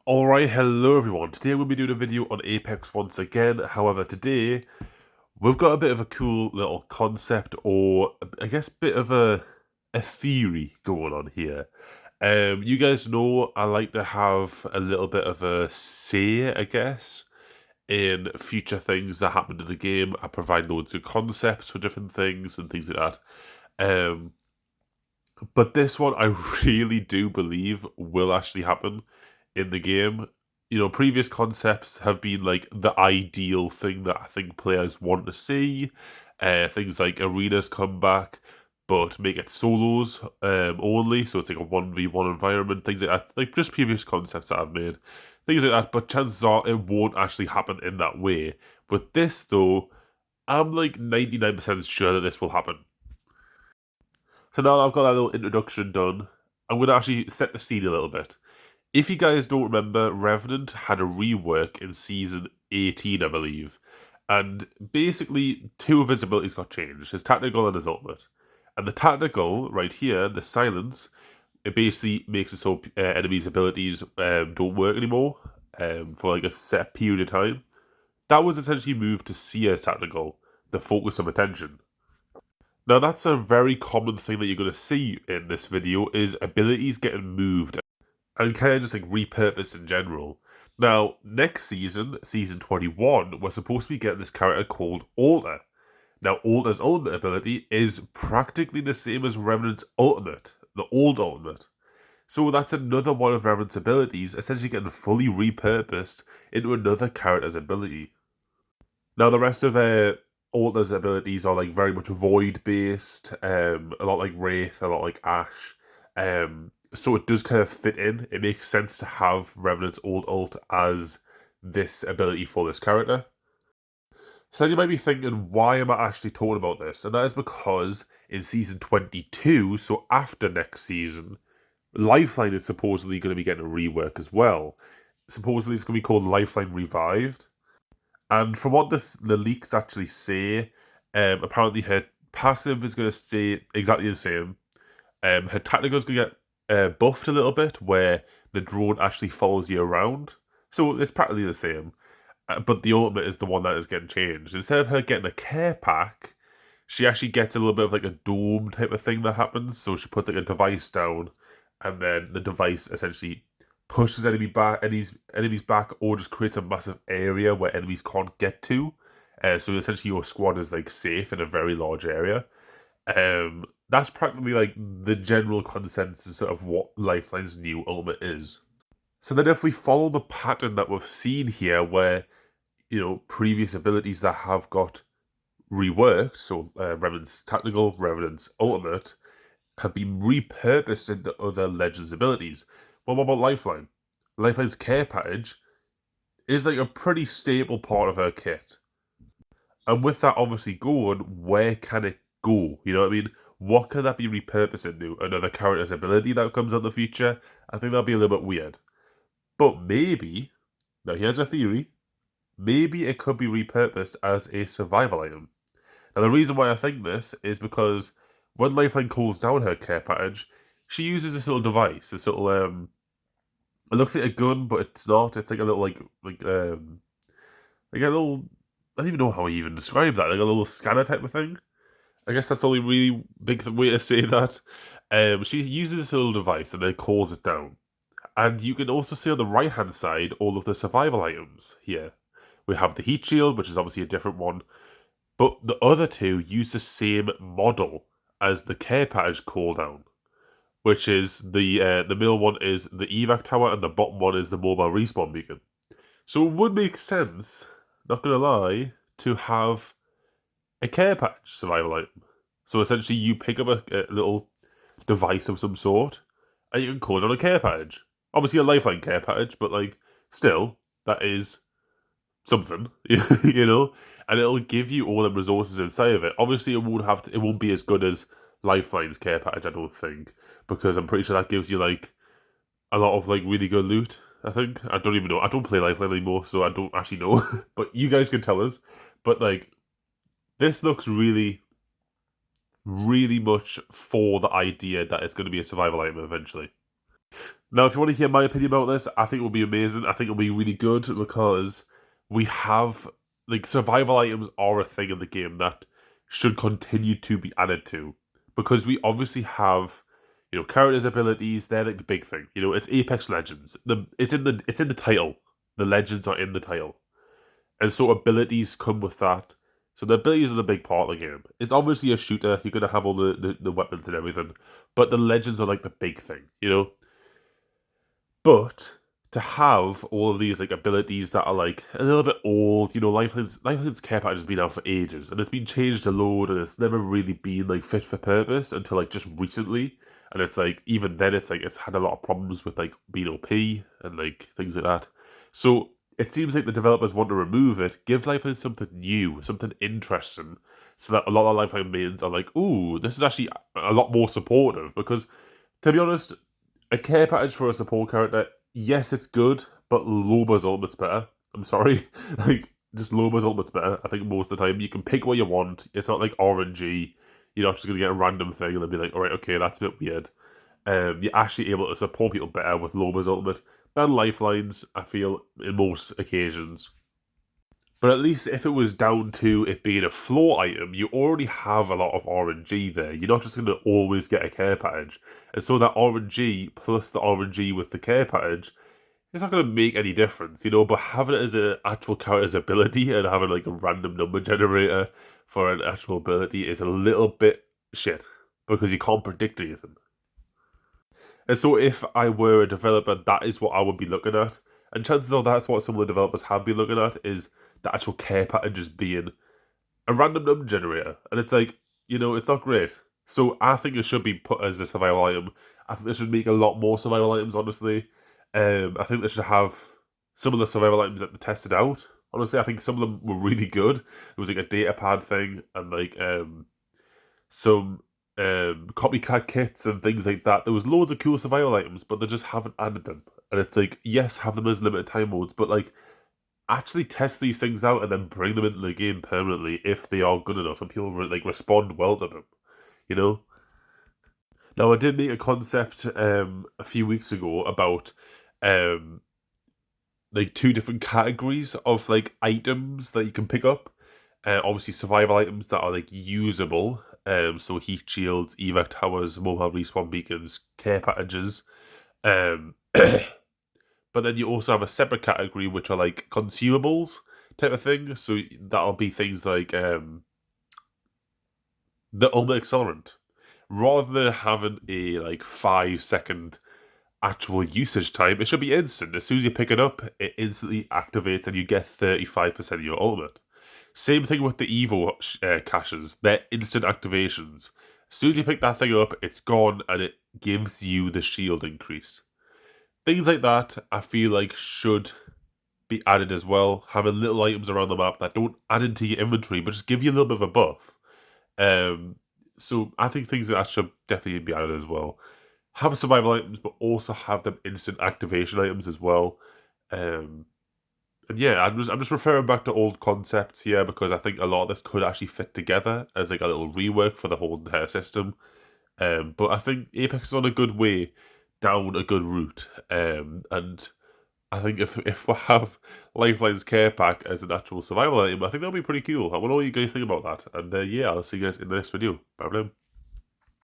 Alright, hello everyone. Today we'll be doing a video on Apex once again. However, today we've got a bit of a cool little concept, or I guess bit of a theory going on here. You guys know I like to have a little bit of a say, I guess, in future things that happen in the game. I provide loads of concepts for different things and things like that. But this one I really do believe will actually happen in the game. You know, previous concepts have been like the ideal thing that I think players want to see. Things like arenas come back, but make it solos only, so it's like a 1v1 environment, things like that. Like just previous concepts that I've made, things like that. But chances are it won't actually happen in that way. With this though, I'm like 99% sure that this will happen. So now that I've got that little introduction done, I'm going to actually set the scene a little bit. If you guys don't remember, Revenant had a rework in Season 18, I believe. And basically, two of his abilities got changed, his tactical and his ultimate. And the tactical, right here, the silence, it basically makes it so enemies' abilities don't work anymore for like a set period of time. That was essentially moved to Seer's tactical, the focus of attention. Now that's a very common thing that you're going to see in this video, is abilities getting moved and kind of just like repurposed in general. Now, next season, season 21, we're supposed to be getting this character called 𝗏𝗏. Now, 𝗏𝗏's ultimate ability is practically the same as Revenant's ultimate, the old ultimate. So that's another one of Revenant's abilities, essentially getting fully repurposed into another character's ability. Now, the rest of 𝗏𝗏's abilities are like very much void based, a lot like Wraith, a lot like Ashe. So it does kind of fit in. It makes sense to have Revenant's old ult as this ability for this character. So then you might be thinking, why am I actually talking about this? And that is because in season 22, so after next season, Lifeline is supposedly going to be getting a rework as well. Supposedly it's going to be called Lifeline Revived. And from what the leaks actually say, apparently her passive is going to stay exactly the same. Her tactical is going to get buffed a little bit, where the drone actually follows you around. So it's practically the same. But the ultimate is the one that is getting changed. Instead of her getting a care pack, she actually gets a little bit of like a dome type of thing that happens. So she puts like a device down, and then the device essentially pushes enemies back, or just creates a massive area where enemies can't get to. So essentially your squad is like safe in a very large area. That's practically like the general consensus of what Lifeline's new ultimate is. So then if we follow the pattern that we've seen here, where, you know, previous abilities that have got reworked, so Revenant's tactical, Revenant's ultimate, have been repurposed into other Legends abilities. Well, what about Lifeline? Lifeline's care package is like a pretty stable part of her kit. And with that obviously going, where can it go? You know what I mean? What can that be repurposed into? Another character's ability that comes out in the future? I think that'd be a little bit weird. But maybe, now here's a theory, maybe it could be repurposed as a survival item. Now the reason why I think this is because when Lifeline calls down her care package, she uses this little device, this little it looks like a gun, but it's not. It's like a little like a little, I don't even know how I even describe that, like a little scanner type of thing. I guess that's the only really big way to say that. She uses this little device and then calls it down. And you can also see on the right hand side all of the survival items here. We have the heat shield, which is obviously a different one, but the other two use the same model as the care package cooldown, which is the middle one is the evac tower and the bottom one is the mobile respawn beacon. So it would make sense, not gonna lie, to have a care package survival item. So essentially you pick up a little device of some sort and you can call it on a care package. Obviously a lifeline care package, but like still, that is something, you know? And it'll give you all the resources inside of it. Obviously it won't be as good as Lifeline's care package, I don't think, because I'm pretty sure that gives you like a lot of like really good loot, I think. I don't even know. I don't play Lifeline anymore, so I don't actually know. But you guys can tell us. But like, this looks really, really much for the idea that it's going to be a survival item eventually. Now, if you want to hear my opinion about this, I think it will be amazing. I think it'll be really good because we have, like, survival items are a thing in the game that should continue to be added to. Because we obviously have, you know, characters' abilities, they're like the big thing. You know, it's Apex Legends. It's in the title. The legends are in the title. And so abilities come with that. So the abilities are the big part of the game. It's obviously a shooter, you're gonna have all the weapons and everything. But the legends are like the big thing, you know? But to have all of these like abilities that are like a little bit old, you know, Lifeline's care package has been out for ages and it's been changed a load and it's never really been like fit for purpose until like just recently. And it's like even then it's like it's had a lot of problems with like being OP and like things like that. So it seems like the developers want to remove it, give Lifeline something new, something interesting, so that a lot of Lifeline mains are like, ooh, this is actually a lot more supportive because to be honest, a care package for a support character, yes, it's good, but 𝗏𝗲𝗁𝗏's ultimate's better. I'm sorry. Like, just 𝗏𝗏𝗁's ultimate's better. I think most of the time you can pick what you want. It's not like RNG. You're not just going to get a random thing and then be like, alright, okay, that's a bit weird. You're actually able to support people better with 𝗏𝗏𝗁's ultimate than Lifelines, I feel, in most occasions. But at least if it was down to it being a floor item, you already have a lot of RNG there. You're not just going to always get a care package. And so that RNG plus the RNG with the care package, it's not going to make any difference, you know? But having it as an actual character's ability and having like a random number generator for an actual ability is a little bit shit. Because you can't predict anything. And so if I were a developer, that is what I would be looking at. And chances are that's what some of the developers have been looking at, is the actual care packages being a random number generator. And it's like, you know, it's not great. So I think it should be put as a survival item. I think they should make a lot more survival items, honestly. I think they should have some of the survival items that they tested out. Honestly, I think some of them were really good. It was like a data pad thing and like some copycat kits and things like that. There was loads of cool survival items, but they just haven't added them. And it's like, yes, have them as limited time modes, but like actually test these things out and then bring them into the game permanently if they are good enough and people like respond well to them, you know? Now I did make a concept a few weeks ago about like two different categories of like items that you can pick up. Obviously survival items that are like usable. So heat shields, evac towers, mobile respawn beacons, care packages. But then you also have a separate category which are like consumables type of thing. So that'll be things like the 𝗦𝘂𝗯𝘀𝗰𝗿𝗀. Rather than having a like 5-second actual usage time, it should be instant. As soon as you pick it up, it instantly activates and you get 35% of your ultimate. Same thing with the Evo caches. They're instant activations. As soon as you pick that thing up, it's gone and it gives you the shield increase. Things like that, I feel like should be added as well. Having little items around the map that don't add into your inventory, but just give you a little bit of a buff. So I think things like that should definitely be added as well. Have survival items, but also have them instant activation items as well. And yeah, I'm just referring back to old concepts here because I think a lot of this could actually fit together as like a little rework for the whole entire system. But I think Apex is on a good way down a good route. And I think if we have Lifeline's care pack as an actual survival item, I think that'll be pretty cool. I want to know what you guys think about that. And yeah, I'll see you guys in the next video. Bye bye.